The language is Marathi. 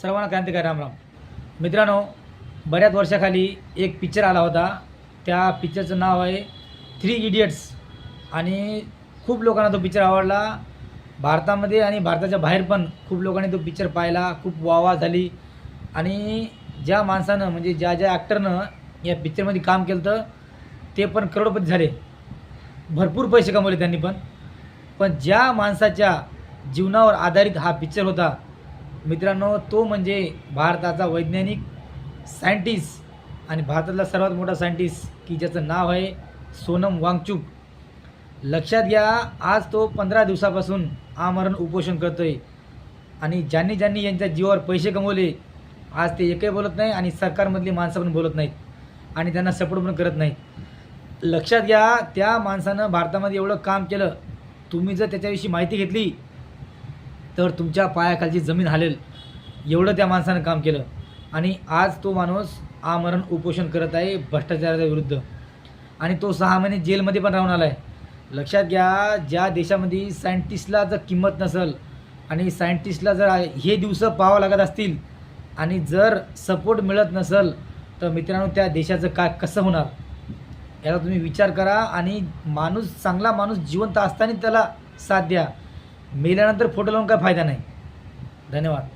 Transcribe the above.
सर्वांना क्रांतिकारी रामराम. मित्रांनो, बऱ्याच वर्षाखाली एक पिक्चर आला होता. त्या पिक्चरचं नाव आहे 3 इडियट्स आणि खूप लोकांना तो पिक्चर आवडला. भारतामध्ये आणि भारताच्या बाहेर पण खूप लोकांनी तो पिक्चर पाहिला. खूप वाहवा झाली आणि ज्या माणसानं म्हणजे ज्या ॲक्टरनं या पिक्चरमध्ये काम केलं होतं ते पण करोडपती झाले. भरपूर पैसे कमवले त्यांनी पण ज्या माणसाच्या जीवनावर आधारित हा पिक्चर होता मित्रांनो, तो म्हणजे भारताचा वैज्ञानिक सायंटिस्ट आणि भारतातला सर्वात मोठा सायंटिस्ट की ज्याचं नाव आहे सोनम वांगचुक. लक्षात घ्या, आज तो 15 दिवसापासून आमरण उपोषण करतो आहे आणि ज्यांनी यांच्या जीवावर पैसे कमवले आज ते एकही बोलत नाही आणि सरकारमधली माणसं पण बोलत नाहीत आणि त्यांना सपोर्ट पण करत नाहीत. लक्षात घ्या, त्या माणसानं भारतामध्ये एवढं काम केलं. तुम्ही जर त्याच्याविषयी माहिती घेतली तर तुमच्या पायाखालची जमीन हालेल एवढं त्या माणसानं काम केलं आणि आज तो माणूस आमरण उपोषण करत आहे भ्रष्टाचाराच्या विरुद्ध आणि तो 6 महिने जेलमध्ये पण राहून आला आहे. लक्षात घ्या, ज्या देशामध्ये सायंटिस्टला जर किंमत नसेल आणि सायंटिस्टला जर हे दिवस पाहावं लागत असतील आणि जर सपोर्ट मिळत नसेल तर मित्रांनो त्या देशाचं काय कसं होणार याचा तुम्ही विचार करा. आणि चांगला माणूस जिवंत असताना त्याला साथ द्या. मेल्यानंतर फोटो लावून काय फायदा नाही. धन्यवाद.